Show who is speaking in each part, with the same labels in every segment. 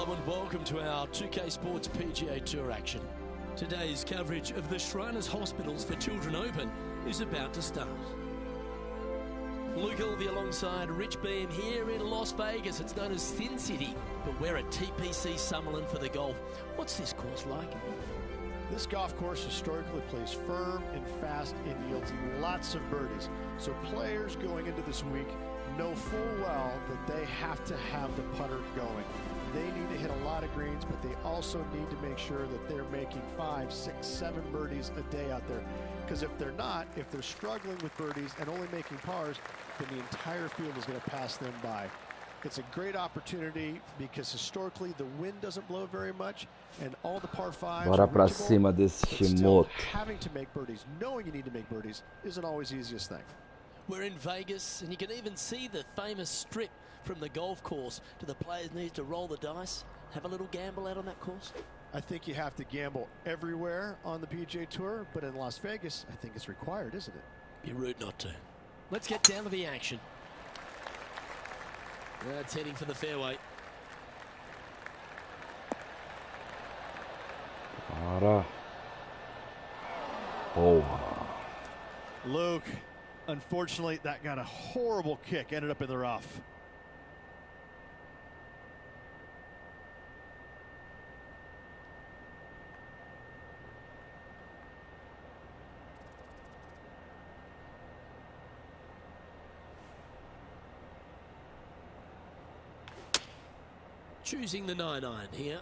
Speaker 1: Hello and welcome to our 2K Sports PGA Tour action. Today's coverage of the Shriners Hospitals for Children Open is about to start. Luke Ilvey alongside Rich Beam here in Las Vegas. It's known as Sin City, but we're at Tpc Summerlin for the golf. What's this course like?
Speaker 2: This golf course historically plays firm and fast and yields lots of birdies. So players going into this week know full well that they have to have the putter going. They need to hit a lot of greens, but they also need to make sure that they're making 5, 6, 7 birdies a day out there. Because if they're not, if they're struggling with birdies and only making pars, then the entire field is going to pass them by. It's a great opportunity because historically the wind doesn't blow very much and all the par 5s
Speaker 3: Bora pra cima desse Shimoto.
Speaker 2: Having to make birdies, knowing you need to make birdies, isn't always the easiest thing.
Speaker 1: We're in Vegas, and you can even see the famous strip from the golf course. Do the players need to roll the dice, have a little gamble out on that course?
Speaker 2: I think you have to gamble everywhere on the PGA Tour, but in Las Vegas, I think it's required, isn't it?
Speaker 1: Be rude not to. Let's get down to the action. That's heading for the fairway.
Speaker 3: Bora. Porra.
Speaker 2: Luke, unfortunately, that got a horrible kick, ended up in the rough.
Speaker 1: Choosing the 9-iron here.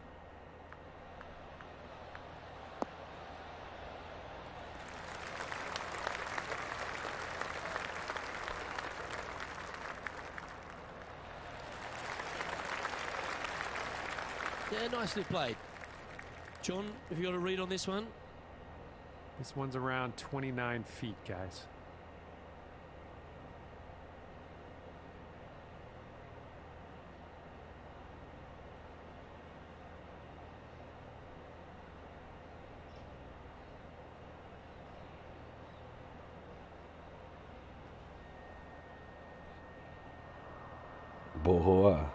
Speaker 1: Yeah, nicely played. John, have you got a read on this one?
Speaker 4: This one's around 29 feet, guys.
Speaker 3: Boa.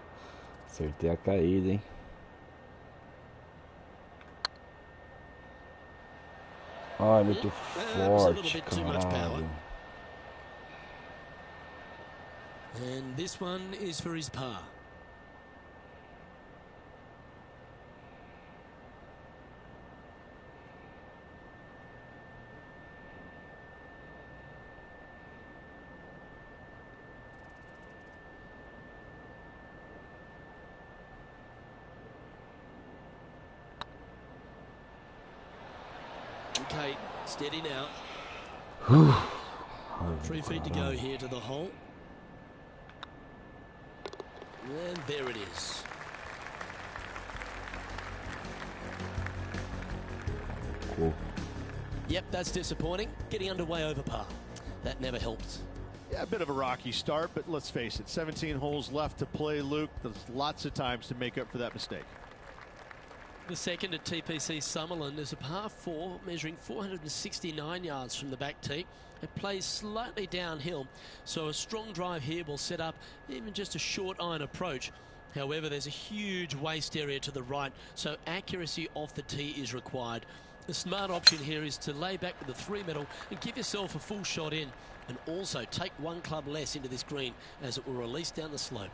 Speaker 3: Acertei a caída, hein? Ai, muito forte, caralho.
Speaker 1: And this one is for his par. Okay, steady now. 3 feet to go here to the hole. And there it is.
Speaker 3: Cool.
Speaker 1: Yep, that's disappointing. Getting underway over par. That never helps.
Speaker 2: Yeah, a bit of a rocky start, but let's face it, 17 holes left to play, Luke. There's lots of times to make up for that mistake.
Speaker 1: The second at Tpc Summerlin is a par 4 measuring 469 yards from the back tee. It plays slightly downhill, so a strong drive here will set up even just a short iron approach. However, there's a huge waste area to the right, so accuracy off the tee is required. The smart option here is to lay back with the 3-metal and give yourself a full shot in, and also take 1 club less into this green as it will release down the slope.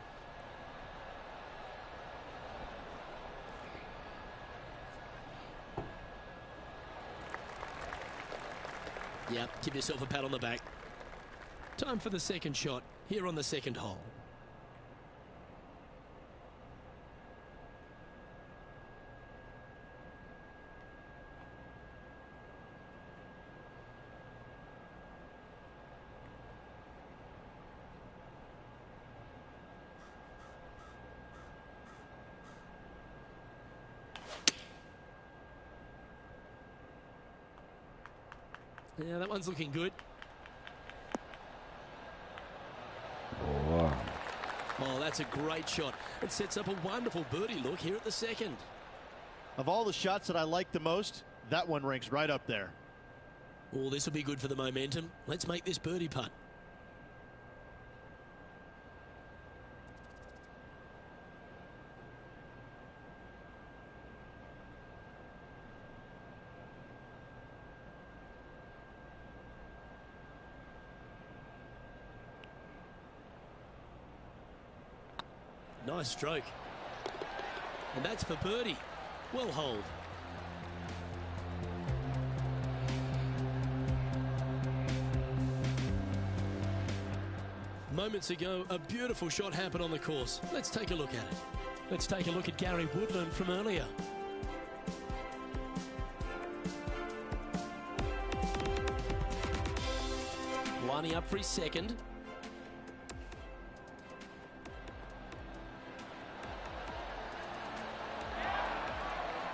Speaker 1: Yep, give yourself a pat on the back. Time for the second shot here on the second hole. Yeah, that one's looking good.
Speaker 3: Boa.
Speaker 1: Oh, that's a great shot. It sets up a wonderful birdie look here at the second.
Speaker 2: Of all the shots that I like the most, that one ranks right up there.
Speaker 1: Oh, this will be good for the momentum. Let's make this birdie putt. Nice stroke. And that's for birdie. Well holed. Moments ago, a beautiful shot happened on the course. Let's take a look at it. Let's take a look at Gary Woodland from earlier. Lining up for his second.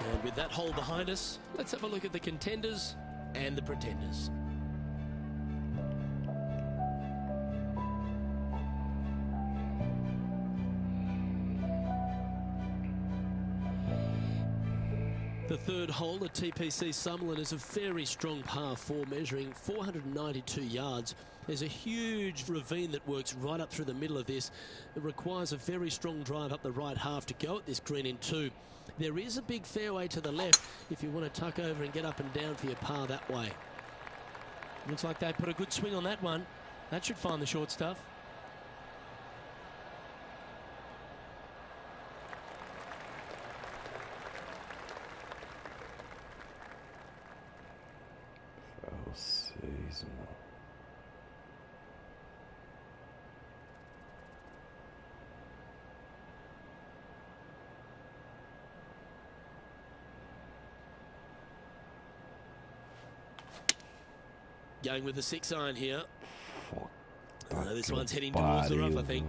Speaker 1: And with that hole behind us, let's have a look at the contenders and the pretenders. The third hole at Tpc Summerlin is a very strong par 4 measuring 492 yards. There's a huge ravine that works right up through the middle of this. It requires a very strong drive up the right half to go at this green in 2. There is a big fairway to the left if you want to tuck over and get up and down for your par that way. Looks like they put a good swing on that one. That should find the short stuff. Going with the 6-iron here. This one's heading towards the rough, I think.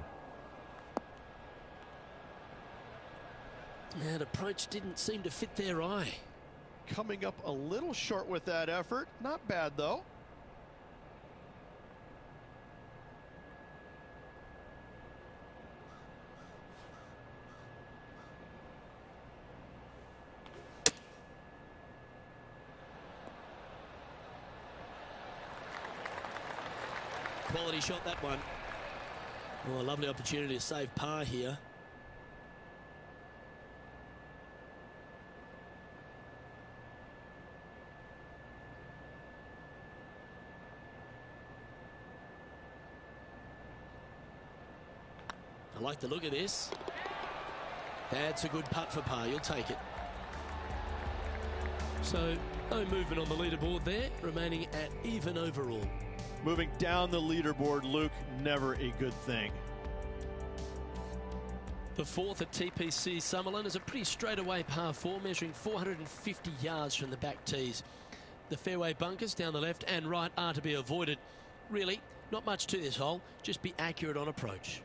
Speaker 1: That approach didn't seem to fit their eye.
Speaker 2: Coming up a little short with that effort. Not bad, though.
Speaker 1: Quality shot, that one. Oh, a lovely opportunity to save par here. I like the look of this. That's a good putt for par. You'll take it. So, no movement on the leaderboard there, remaining at even overall.
Speaker 2: Moving down the leaderboard, Luke, never a good thing.
Speaker 1: The fourth at Tpc Summerlin is a pretty straightaway par 4, measuring 450 yards from the back tees. The fairway bunkers down the left and right are to be avoided. Really, not much to this hole, just be accurate on approach.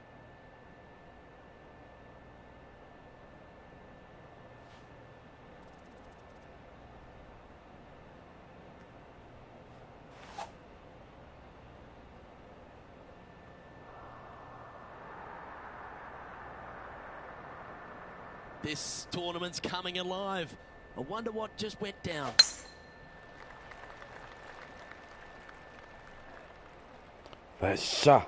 Speaker 1: This tournament's coming alive. I wonder what just went down.
Speaker 3: Fecha!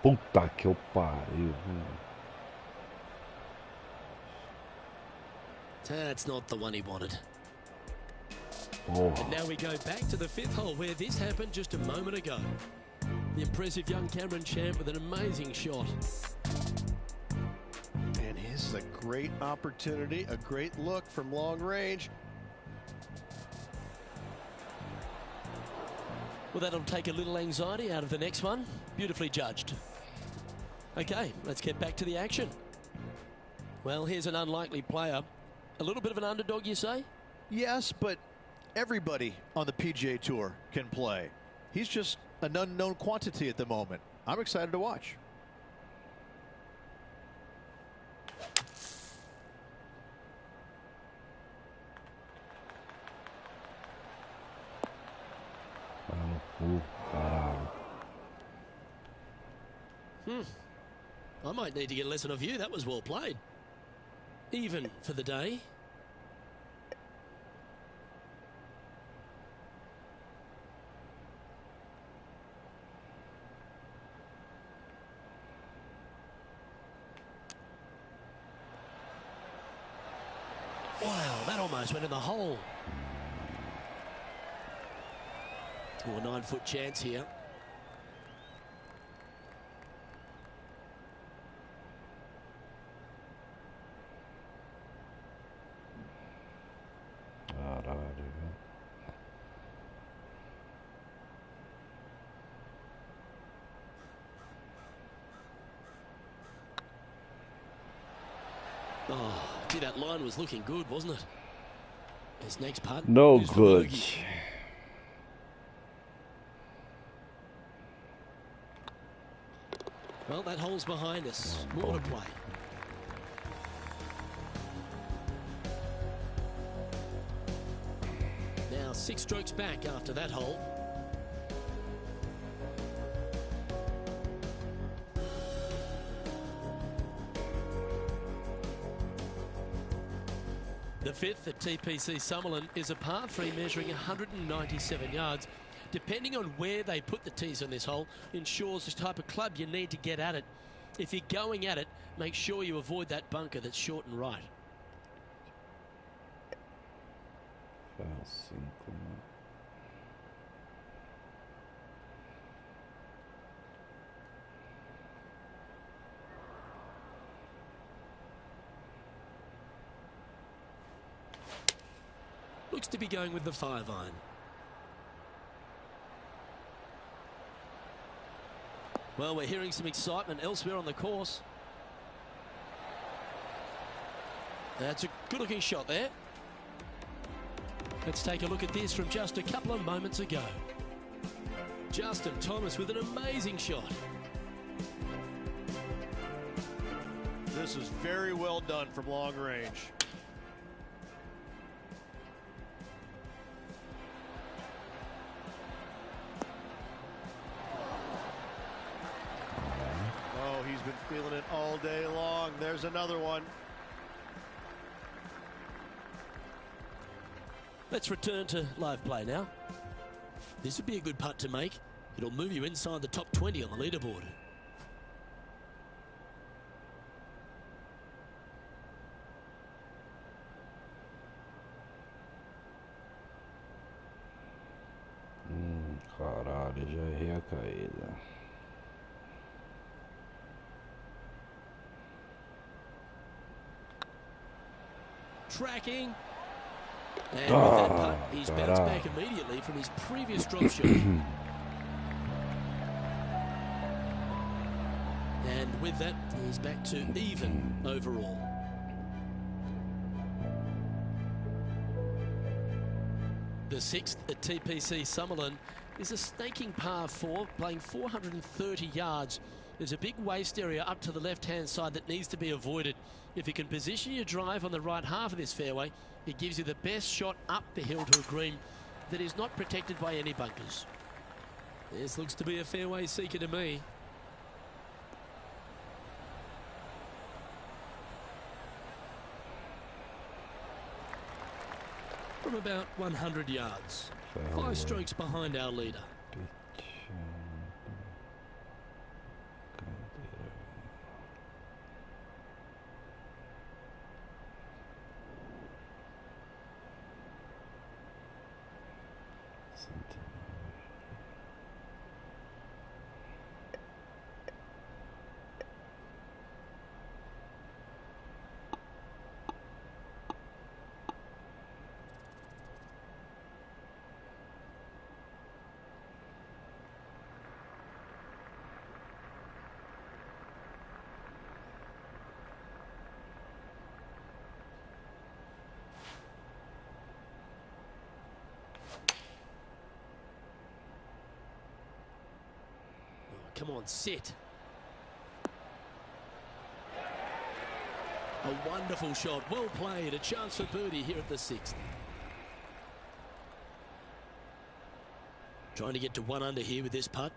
Speaker 3: Puta que eu pariu.
Speaker 1: That's not the one he wanted.
Speaker 3: Oh.
Speaker 1: And now we go back to the 5th hole where this happened just a moment ago. The impressive young Cameron champ with an amazing shot.
Speaker 2: And this is a great opportunity, a great look from long range.
Speaker 1: Well, that'll take a little anxiety out of the next one. Beautifully judged. Okay, let's get back to the action. Well, here's an unlikely player. A little bit of an underdog, you say?
Speaker 2: Yes, but everybody on the PGA Tour can play. He's just an unknown quantity at the moment. I'm excited to watch.
Speaker 1: I might need to get a lesson of you. That was well played. Even for the day. Wow, that almost went in the hole. Oh, a 9-foot chance here. Oh, gee, that line was looking good, wasn't it? His next putt.
Speaker 3: No
Speaker 1: is for
Speaker 3: good.
Speaker 1: bogey. Well, that hole's behind us. More to play. Now 6 strokes back after that hole. The 5th at Tpc Summerlin is a par 3 measuring 197 yards. Depending on where they put the tees on this hole ensures the type of club you need to get at it. If you're going at it, make sure you avoid that bunker that's short and right. Looks to be going with the 5-iron. Well, we're hearing some excitement elsewhere on the course. That's a good-looking shot there. Let's take a look at this from just a couple of moments ago. Justin Thomas with an amazing shot.
Speaker 2: This is very well done from long range. Oh, he's been feeling it all day long. There's another one.
Speaker 1: Let's return to live play now. This would be a good putt to make. It'll move you inside the top 20 on the leaderboard.
Speaker 3: Caralho, já errei a caída.
Speaker 1: Tracking. And with that putt, he's bounced back immediately from his previous drop shot. And with that, he's back to even overall. The 6th at Tpc Summerlin is a snaking par 4, playing 430 yards. There's a big waste area up to the left-hand side that needs to be avoided. If you can position your drive on the right half of this fairway, it gives you the best shot up the hill to a green that is not protected by any bunkers. This looks to be a fairway seeker to me. From about 100 yards, 5 strokes behind our leader. Come on, sit. A wonderful shot, well played, a chance for birdie here at the 6th. Trying to get to 1 under here with this putt.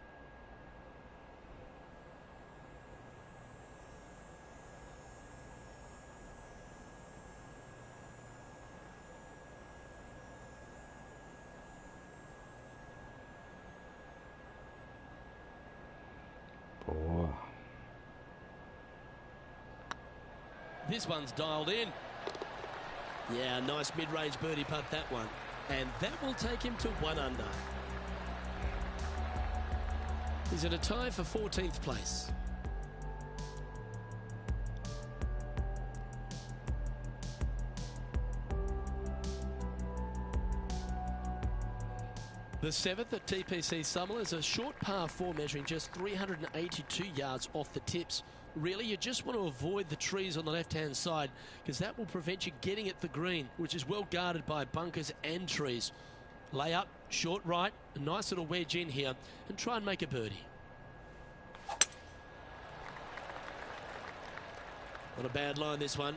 Speaker 1: This one's dialed in. Yeah, nice mid-range birdie putt, that one. And that will take him to 1 under. He's in a tie for 14th place. The 7th at Tpc Summerlin is a short par 4 measuring just 382 yards off the tips. Really, you just want to avoid the trees on the left-hand side because that will prevent you getting at the green, which is well guarded by bunkers and trees. Lay up, short right, a nice little wedge in here, and try and make a birdie. Not a bad line, this one.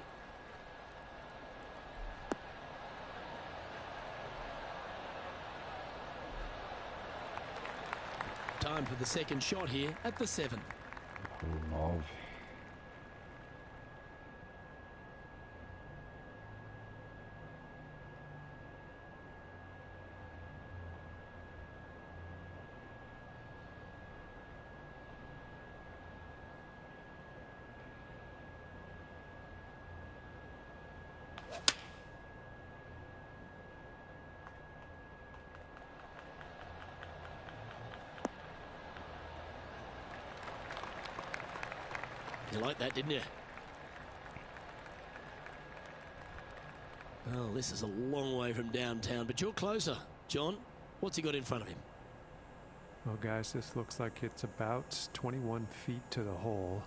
Speaker 1: Time for the second shot here at the 7.
Speaker 3: 9.
Speaker 1: You liked that, didn't you? Well, this is a long way from downtown, but you're closer. John, what's he got in front of him?
Speaker 4: Well, guys, this looks like it's about 21 feet to the hole.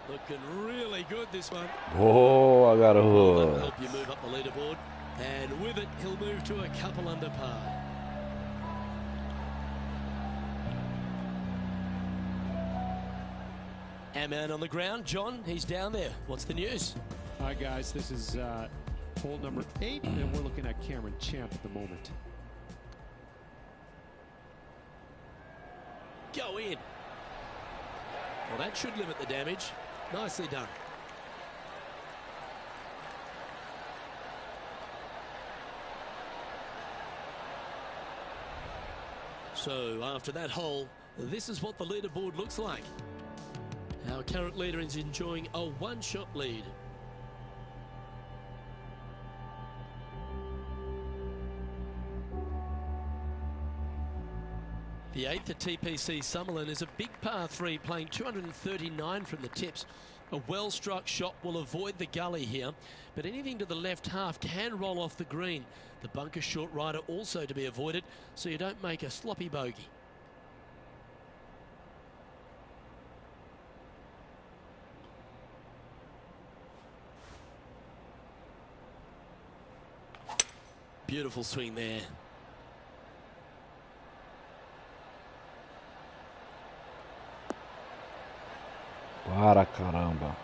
Speaker 1: Looking really good, this one.
Speaker 3: Oh, I got a
Speaker 1: That'll
Speaker 3: hook.
Speaker 1: help you move up the leaderboard. And with it, he'll move to a couple under par. Our man on the ground, John, he's down there. What's the news?
Speaker 4: Hi, guys. This is hole number 8, and we're looking at Cameron Champ at the moment.
Speaker 1: Go in. Well, that should limit the damage. Nicely done. So after that hole, this is what the leaderboard looks like. Our current leader is enjoying a one-shot lead. The 8th at Tpc Summerlin is a big par 3 playing 239 from the tips. A well-struck shot will avoid the gully here, but anything to the left half can roll off the green. The bunker short right are also to be avoided, so you don't make a sloppy bogey. Beautiful swing there.
Speaker 3: Para caramba.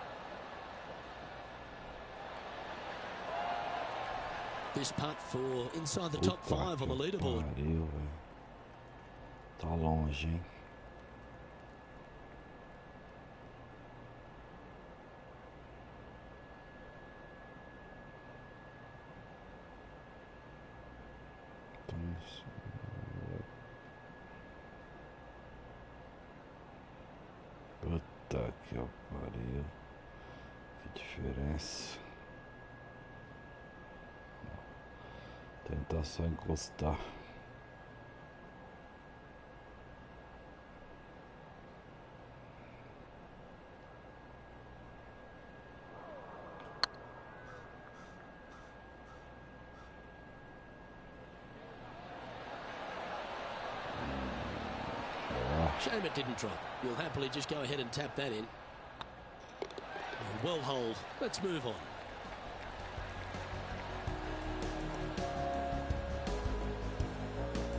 Speaker 1: This putt for inside the top 5 on the leaderboard.
Speaker 3: Pariu, velho. Tá longe, hein? Puta que pariu. Que diferença. Tentar só encostar.
Speaker 1: Shame it didn't drop. You'll happily just go ahead and tap that in. Well holed. Let's move on.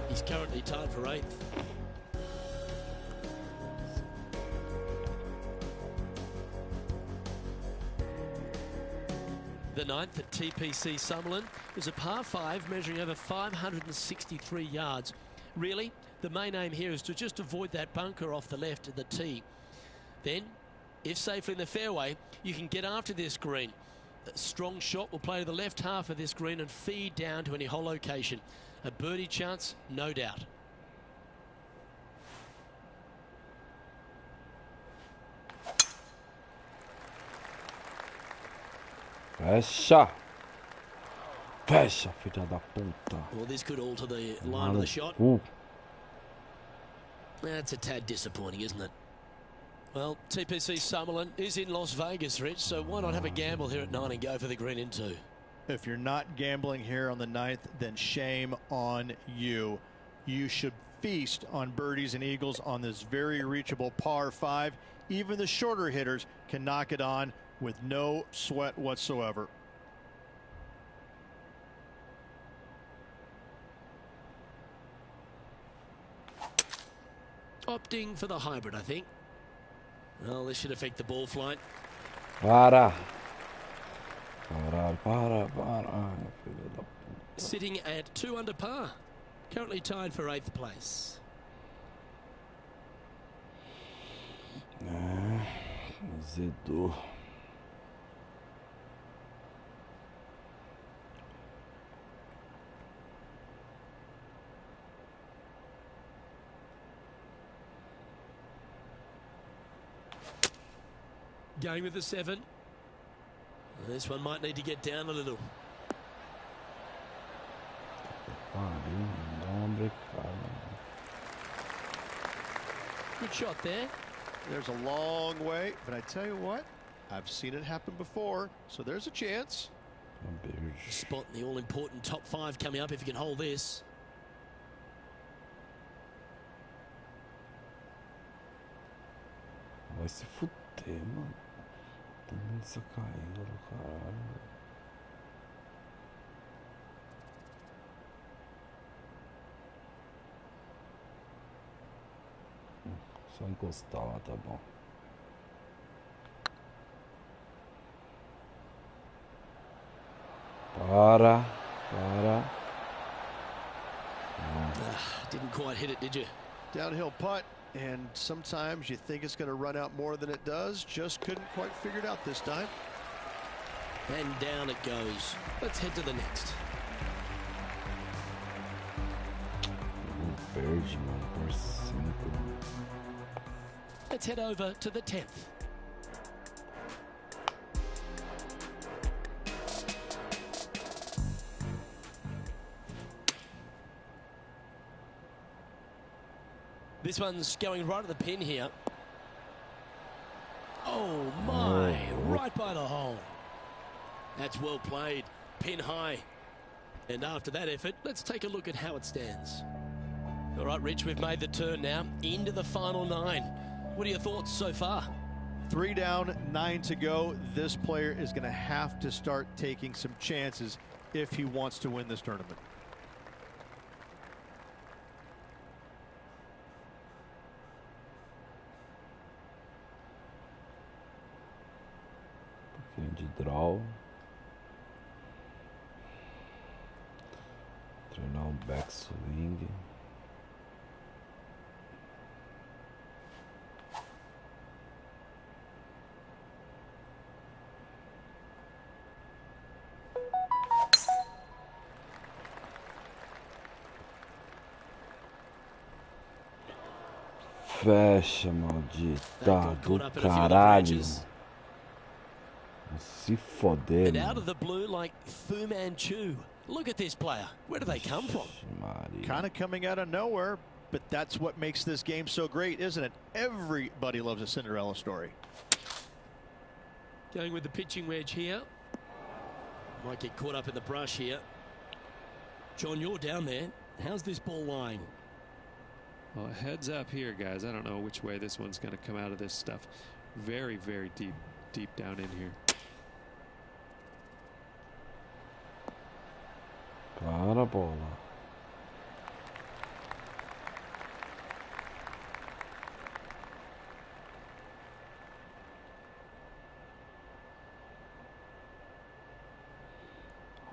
Speaker 1: He's currently tied for 8th. The 9th at Tpc Summerlin is a par 5 measuring over 563 yards. Really, the main aim here is to just avoid that bunker off the left of the tee. Then, if safely in the fairway, you can get after this green. A strong shot will play to the left half of this green and feed down to any hole location. A birdie chance, no doubt.
Speaker 3: Fecha. Fecha, filha da puta.
Speaker 1: Well, this could alter the line of the shot. That's a tad disappointing, isn't it? Well, Tpc Summerlin is in Las Vegas, Rich, so why not have a gamble here at 9 and go for the green in 2?
Speaker 2: If you're not gambling here on the 9th, then shame on you. You should feast on birdies and eagles on this very reachable par 5. Even the shorter hitters can knock it on with no sweat whatsoever.
Speaker 1: Opting for the hybrid, I think. Well, this should affect the ball flight.
Speaker 3: Para. Para. Filha da puta.
Speaker 1: Sitting at 2 under par. Currently tied for 8th place.
Speaker 3: Azedou.
Speaker 1: Going with the 7. This one might need to get down a little. Good shot there.
Speaker 2: There's a long way, but I tell you what, I've seen it happen before, so there's a chance.
Speaker 1: Spot in the all-important top 5 coming up if you can hold this.
Speaker 3: Vai se fuder, mano. Também essa caída do caralho. Só encostar lá, tá bom. Para.
Speaker 1: Didn't quite hit it, did you?
Speaker 2: Downhill putt, and sometimes you think it's going to run out more than it does. Just couldn't quite figure it out this time.
Speaker 1: And down it goes. Let's head to the next.
Speaker 3: Verde, mano, por 5.
Speaker 1: Let's head over to the 10th. This one's going right at the pin here. Oh my, right by the hole. That's well played, pin high. And after that effort, let's take a look at how it stands. All right, Rich, we've made the turn now into the final 9. What are your thoughts so far?
Speaker 2: 3 down, 9 to go. This player is going to have to start taking some chances if he wants to win this tournament.
Speaker 3: De draw. Treinar backswing. Fecha, maldita do caralho. Se foder.
Speaker 1: And out of the blue like Fu Manchu. Look at this player. Where do they come from?
Speaker 2: Kind of coming out of nowhere, but that's what makes this game so great, isn't it? Everybody loves a Cinderella story.
Speaker 1: Going with the pitching wedge here. Might get caught up in the brush here. John, you're down there. How's this ball lying?
Speaker 4: Well, heads up here, guys. I don't know which way this one's going to come out of this stuff. Very, very deep down in here.
Speaker 3: Para a bola.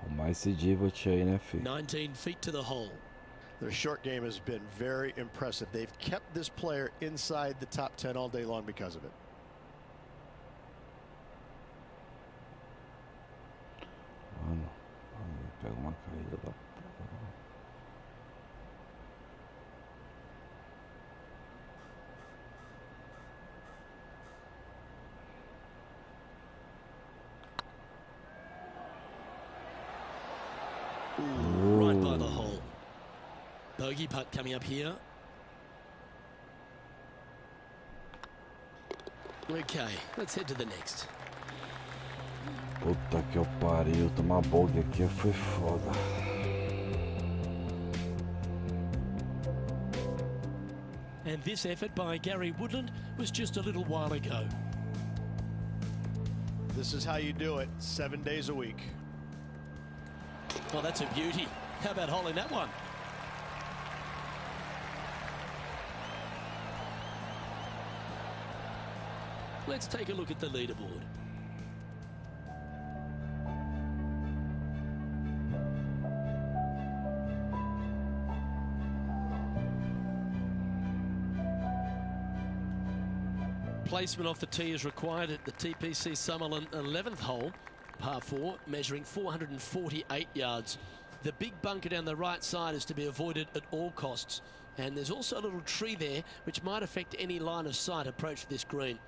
Speaker 3: Arrumar esse divot aí, né, filho?
Speaker 1: 19 feet to the hole.
Speaker 2: Their short game has been very impressive. They've kept this player inside the top 10 all day long because of it.
Speaker 3: Mano, pega uma caída da porra.
Speaker 1: Bogey putt coming up here. Okay, let's head to the next.
Speaker 3: Puta que eu pariu, tomar bogey aqui foi foda.
Speaker 1: And this effort by Gary Woodland was just a little while ago.
Speaker 2: This is how you do it 7 days a week.
Speaker 1: Well, that's a beauty. How about holding that one? Let's take a look at the leaderboard. Placement off the tee is required at the Tpc Summerlin 11th hole, par 4, measuring 448 yards. The big bunker down the right side is to be avoided at all costs. And there's also a little tree there which might affect any line of sight approach to this green.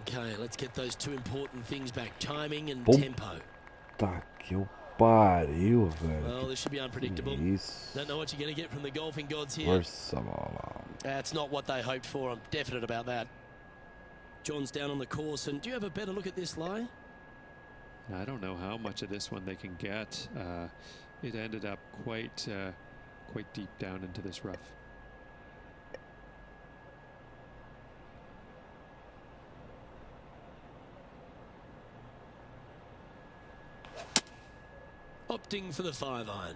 Speaker 1: Okay, let's get those two important things back, timing and tempo.
Speaker 3: Tá que eu pariu, velho.
Speaker 1: Well, this should be unpredictable.
Speaker 3: Isso.
Speaker 1: Don't know what you're going to get from the golfing gods here.
Speaker 3: Força a bola.
Speaker 1: That's not what they hoped for. I'm definite about that. John's down on the course, and do you have a better look at this lie?
Speaker 4: I don't know how much of this one they can get. It ended up quite deep down into this rough.
Speaker 1: Opting for the 5-iron.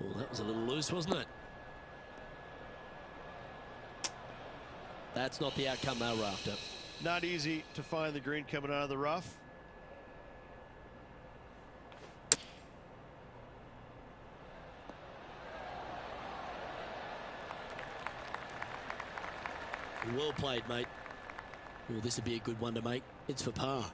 Speaker 1: Oh, that was a little loose, wasn't it? That's not the outcome they were after.
Speaker 2: Not easy to find the green coming out of the rough.
Speaker 1: Well played, mate. Well, this would be a good one to make. It's for par.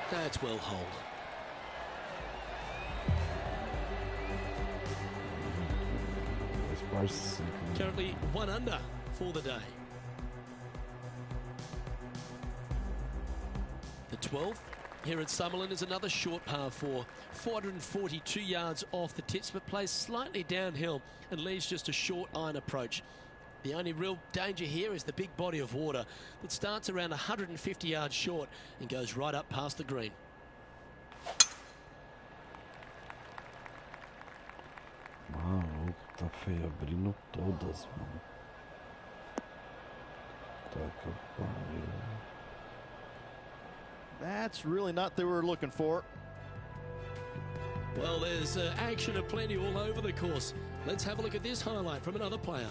Speaker 1: That's well holed. Currently 1 under for the day. The 12th here at Summerlin is another short par 4, 442 yards off the tips, but plays slightly downhill and leaves just a short iron approach. The only real danger here is the big body of water that starts around 150 yards short and goes right up past the green.
Speaker 3: Maluco, tá feio, abrindo todas, mano. Tá que eu pariu.
Speaker 2: That's really not what they were looking for.
Speaker 1: Well, there's action aplenty all over the course. Let's have a look at this highlight from another player.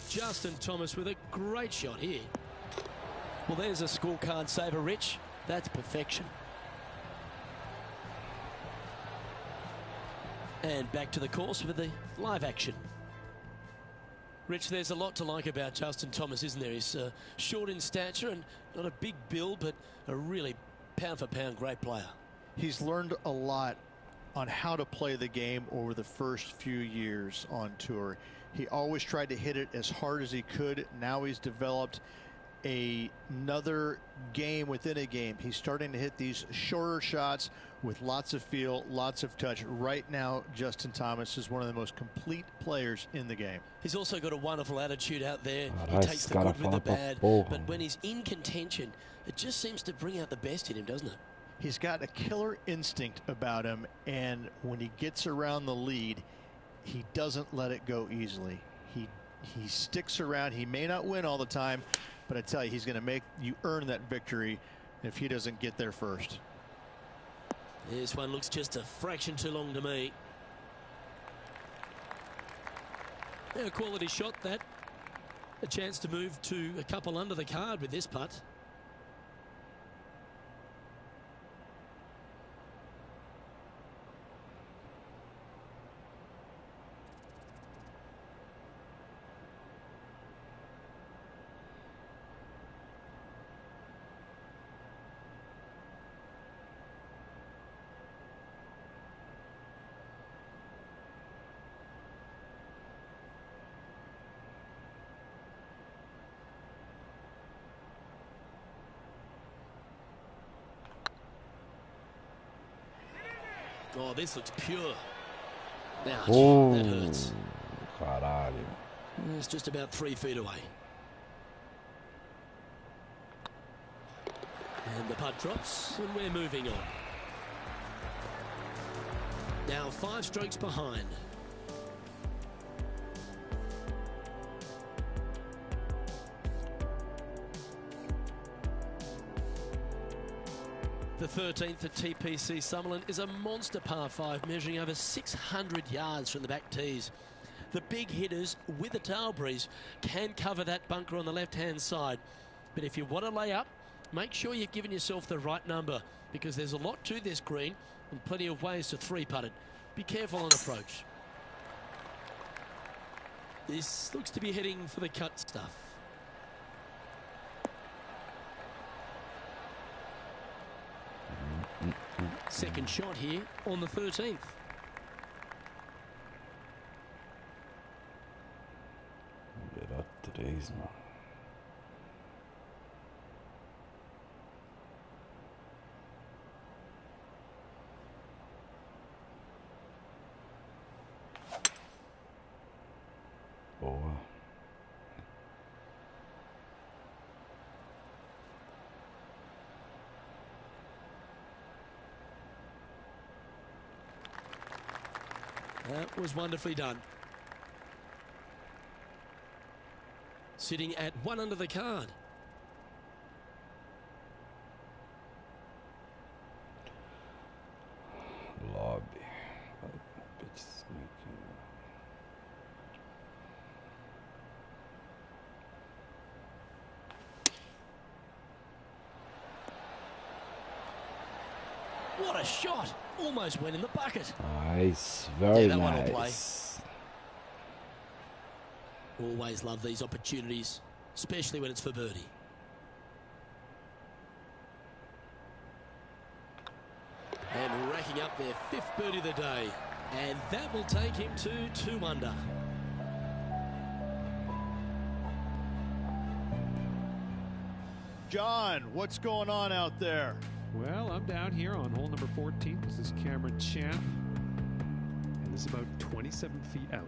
Speaker 1: Justin Thomas with a great shot here. Well, there's a scorecard saver, Rich. That's perfection. And back to the course with the live action. Rich, there's a lot to like about Justin Thomas, isn't there? He's short in stature and not a big build, but a really pound-for-pound great player.
Speaker 2: He's learned a lot on how to play the game over the first few years on tour. He always tried to hit it as hard as he could. Now he's developed another game within a game. He's starting to hit these shorter shots with lots of feel, lots of touch. Right now, Justin Thomas is one of the most complete players in the game.
Speaker 1: He's also got a wonderful attitude out there. He takes the good with the bad, but when he's in contention, it just seems to bring out the best in him, doesn't it?
Speaker 2: He's got a killer instinct about him, and when he gets around the lead, he doesn't let it go easily. He sticks around. He may not win all the time, but I tell you, he's going to make you earn that victory if he doesn't get there first.
Speaker 1: This one looks just a fraction too long to me. A quality shot, that. A chance to move to a couple under the card with this putt. Oh, this looks pure. Ouch,
Speaker 3: Oh,
Speaker 1: that hurts.
Speaker 3: caralho.
Speaker 1: It's just about 3 feet away. And the putt drops, and we're moving on. Now 5 strokes behind. The 13th at Tpc Summerlin is a monster par 5 measuring over 600 yards from the back tees. The big hitters with a tail breeze can cover that bunker on the left-hand side. But if you want to lay up, make sure you've given yourself the right number, because there's a lot to this green and plenty of ways to 3-putt it. Be careful on approach. This looks to be heading for the cut stuff. Second shot here on the 13th.
Speaker 3: Virar 3, mano. Boa.
Speaker 1: That was wonderfully done. Sitting at 1 under the card.
Speaker 3: Lobby. Pitch sneaking.
Speaker 1: What a shot! Almost went in the bucket.
Speaker 3: Nice. Very
Speaker 1: that one will play.
Speaker 3: nice.
Speaker 1: Always love these opportunities, especially when it's for birdie. And racking up their 5th birdie of the day. And that will take him to 2 under.
Speaker 2: John, what's going on out there?
Speaker 4: Well, I'm down here on hole number 14. This is Cameron Champ. And this is about 27 feet out.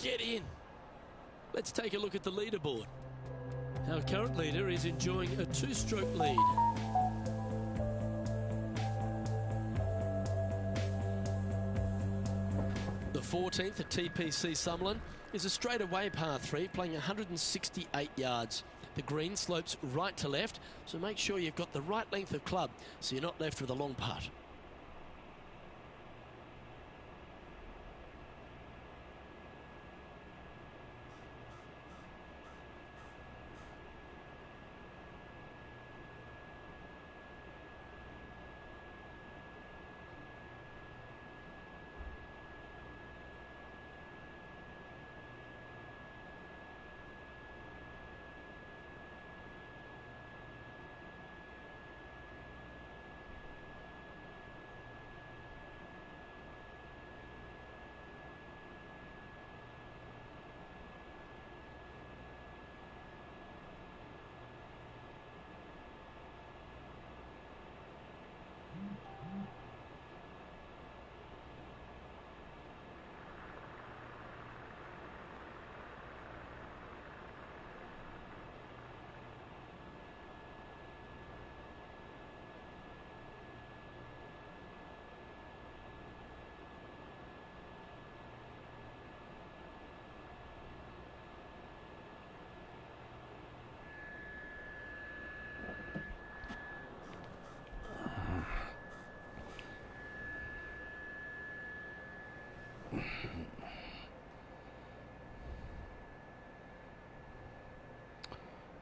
Speaker 1: Get in. Let's take a look at the leaderboard. Our current leader is enjoying a 2-stroke lead. The 14th at Tpc Summerlin is a straightaway par 3 playing 168 yards. The green slopes right to left, so make sure you've got the right length of club so you're not left with a long putt.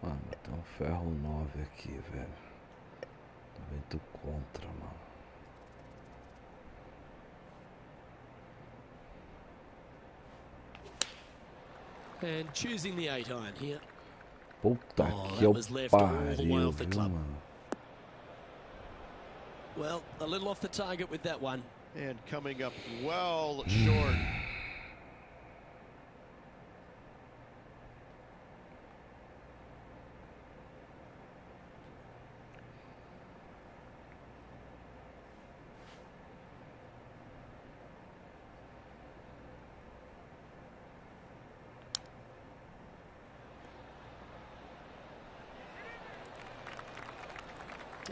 Speaker 3: Mano, tem um ferro 9 aqui, velho. Tô vento contra, mano.
Speaker 1: And choosing the 8-iron here.
Speaker 3: Puta que
Speaker 1: that was left all the way
Speaker 3: pariu,
Speaker 1: off the
Speaker 3: viu,
Speaker 1: club.
Speaker 3: mano?
Speaker 1: Well, a little off the target with that one.
Speaker 2: And coming up well short.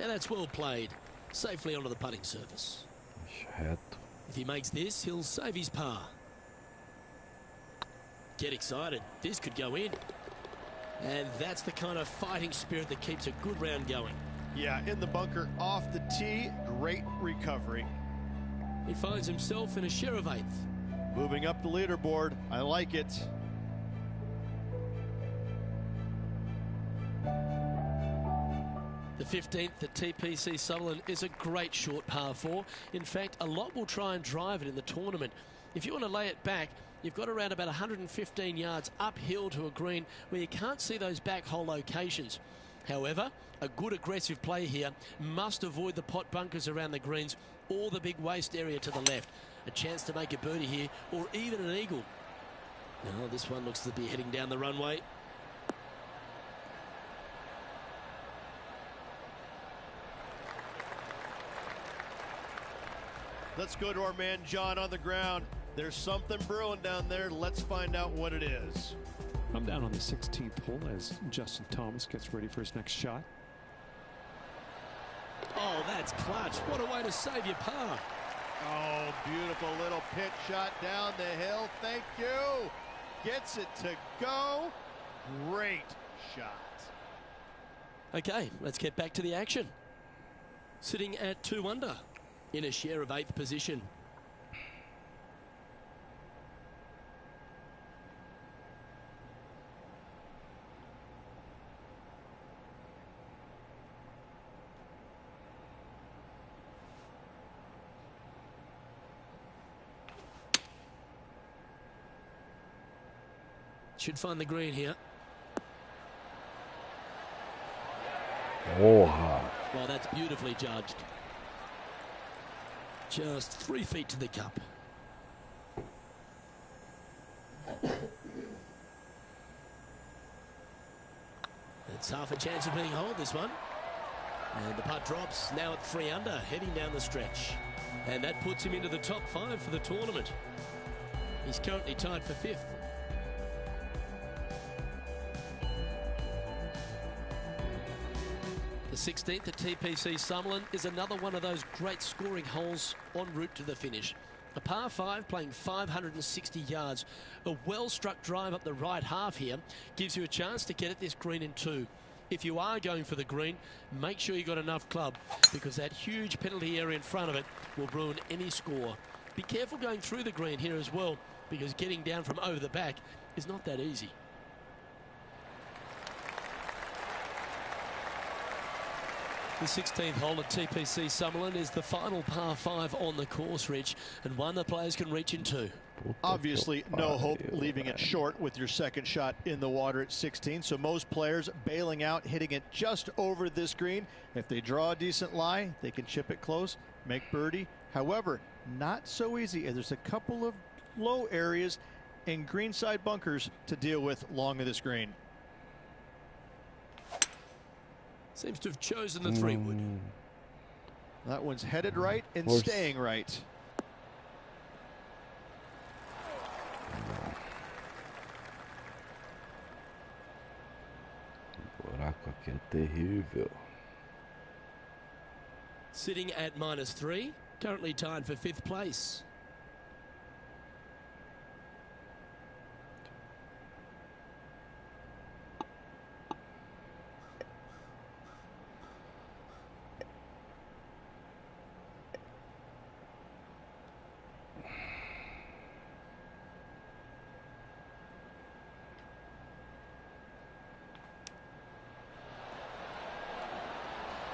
Speaker 1: And that's well played. Safely onto the putting surface.
Speaker 3: Reto.
Speaker 1: If he makes this, he'll save his par. Get excited. This could go in. And that's the kind of fighting spirit that keeps a good round going.
Speaker 2: Yeah, in the bunker, off the tee, great recovery.
Speaker 1: He finds himself in a share of 8th.
Speaker 2: Moving up the leaderboard, I like it.
Speaker 1: The 15th at Tpc Summerlin is a great short par 4. In fact, a lot will try and drive it in the tournament. If you want to lay it back, you've got around about 115 yards uphill to a green where you can't see those back hole locations. However, a good aggressive play here must avoid the pot bunkers around the greens or the big waste area to the left. A chance to make a birdie here or even an eagle. Oh, this one looks to be heading down the runway.
Speaker 2: Let's go to our man John on the ground. There's something brewing down there. Let's find out what it is.
Speaker 4: I'm down on the 16th hole as Justin Thomas gets ready for his next shot.
Speaker 1: Oh, that's clutch. What a way to save your par.
Speaker 2: Oh, beautiful little pitch shot down the hill. Thank you. Gets it to go. Great shot.
Speaker 1: Okay, let's get back to the action. Sitting at 2 under in a share of 8th position. Should find the green here.
Speaker 3: Porra.
Speaker 1: Well, that's beautifully judged. Just 3 feet to the cup. It's half a chance of being holed, this one. And the putt drops, now at 3 under, heading down the stretch. And that puts him into the top 5 for the tournament. He's currently tied for 5th. The 16th at Tpc Summerlin is another one of those great scoring holes en route to the finish. A par 5 playing 560 yards. A well-struck drive up the right half here gives you a chance to get at this green in 2. If you are going for the green, make sure you've got enough club because that huge penalty area in front of it will ruin any score. Be careful going through the green here as well because getting down from over the back is not that easy. The 16th hole at Tpc Summerlin is the final par 5 on the course, Rich, and one that players can reach into.
Speaker 2: Obviously, no hope leaving it short with your second shot in the water at 16. So most players bailing out, hitting it just over this green. If they draw a decent lie, they can chip it close, make birdie. However, not so easy. There's a couple of low areas and greenside bunkers to deal with along of this green.
Speaker 1: Seems to have chosen the 3-wood.
Speaker 2: That one's headed right and staying right.
Speaker 3: O buraco aqui é terrível.
Speaker 1: Sitting at -3, currently tied for 5th place.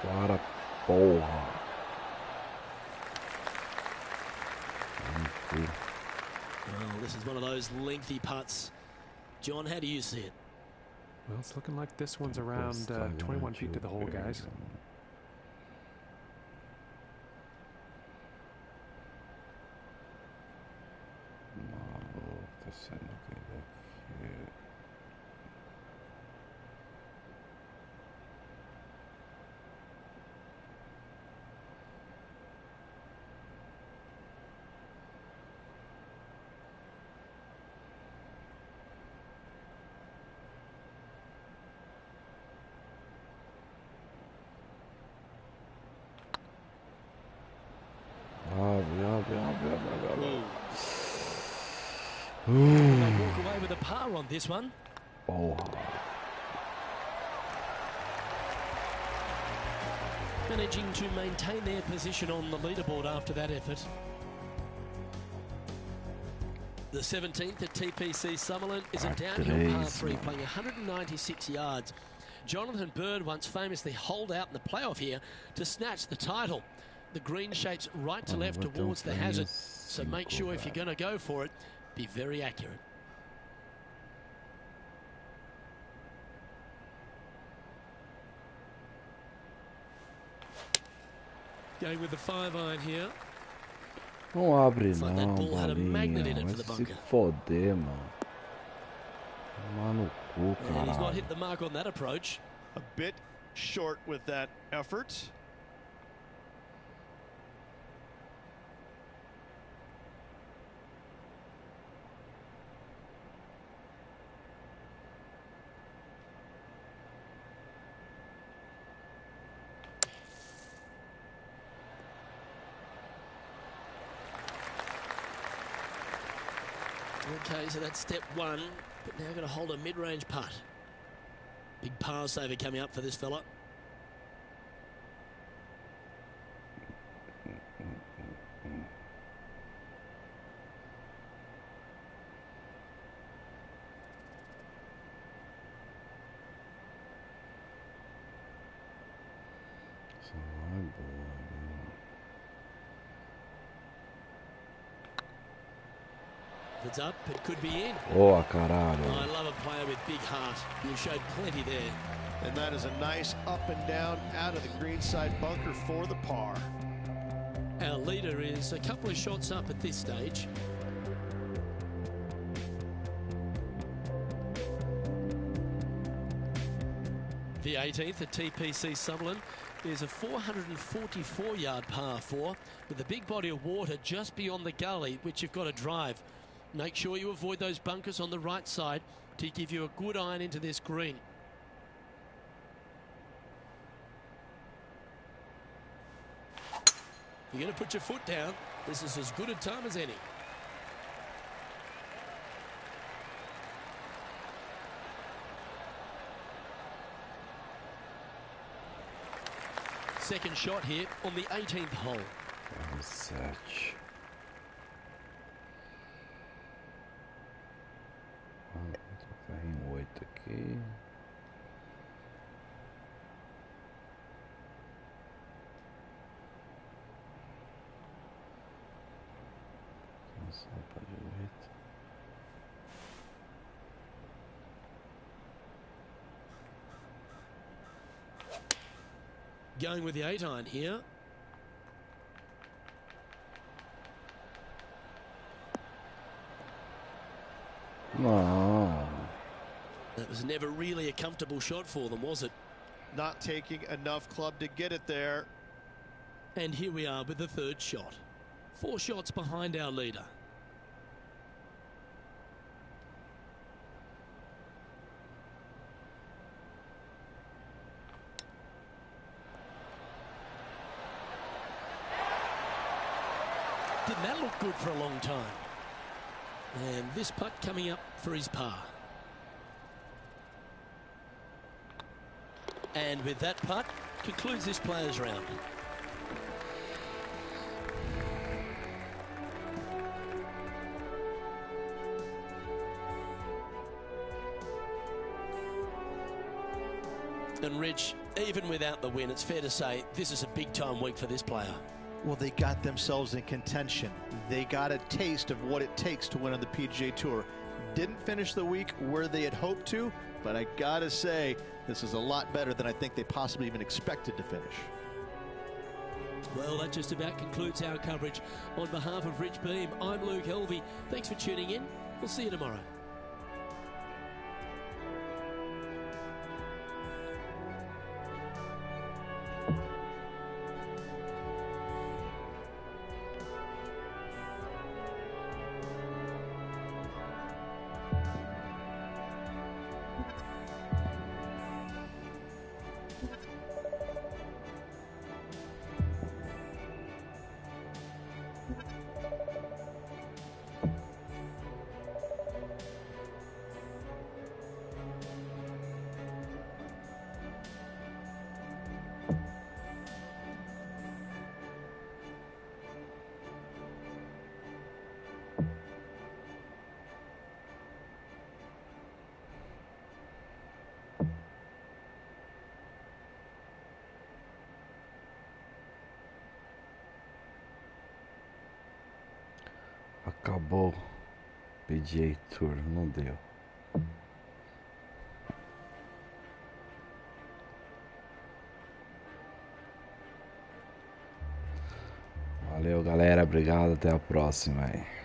Speaker 3: Para porra.
Speaker 1: Well, this is one of those lengthy putts. John, how do you see it?
Speaker 4: Well, it's looking like this one's around 21 feet to the hole, guys.
Speaker 3: Maluco, tá sendo aqui.
Speaker 1: And they walk away with a par on this one.
Speaker 3: Oh.
Speaker 1: Managing to maintain their position on the leaderboard after that effort. The 17th at Tpc Summerlin is a downhill par 3 playing 196 yards. Jonathan Bird once famously holed out in the playoff here to snatch the title. The green shapes right to left towards the hazard, so make sure if you're going to go for it, be very accurate. Going with the 5-iron here.
Speaker 3: Não abre
Speaker 1: It's like that
Speaker 3: não,
Speaker 1: ball had a magnet in
Speaker 3: bolinha.
Speaker 1: it for the
Speaker 3: Vai se
Speaker 1: bunker.
Speaker 3: foder, mano. Tomar no cu,
Speaker 1: And he's not hit
Speaker 3: caralho.
Speaker 1: the mark on that approach.
Speaker 2: A bit short with that effort.
Speaker 1: Okay, so that's step one, but now going to hold a mid-range putt. Big par saver coming up for this fella.
Speaker 3: Só vai boa, viu?
Speaker 1: If it's up, it could be in.
Speaker 3: Boa,
Speaker 1: I
Speaker 3: caralho.
Speaker 1: love a player with big heart. You showed plenty there.
Speaker 2: And that is a nice up and down out of the greenside bunker for the par.
Speaker 1: Our leader is a couple of shots up at this stage. The 18th at Tpc Summerlin is a 444-yard par 4 with a big body of water just beyond the gully, which you've got to drive. Make sure you avoid those bunkers on the right side to give you a good iron into this green. You're going to put your foot down. This is as good a time as any. Second shot here on the 18th hole.
Speaker 3: 7. Tocar em 8 aqui. Só para direita.
Speaker 1: Going with the 8-iron here.
Speaker 3: Não.
Speaker 1: That was never really a comfortable shot for them, was it?
Speaker 2: Not taking enough club to get it there.
Speaker 1: And here we are with the third shot. 4 shots behind our leader. Didn't that look good for a long time? And this putt coming up for his par. And with that putt, concludes this players' round. And Rich, even without the win, it's fair to say this is a big-time week for this player.
Speaker 2: Well, they got themselves in contention. They got a taste of what it takes to win on the PGA Tour. Didn't finish the week where they had hoped to, but I gotta say, this is a lot better than I think they possibly even expected to finish.
Speaker 1: Well, that just about concludes our coverage. On behalf of Rich Beam, I'm Luke Helvey. Thanks for tuning in. We'll see you tomorrow.
Speaker 3: Acabou. PGA Tour, não deu. Valeu, galera. Obrigado. Até a próxima aí.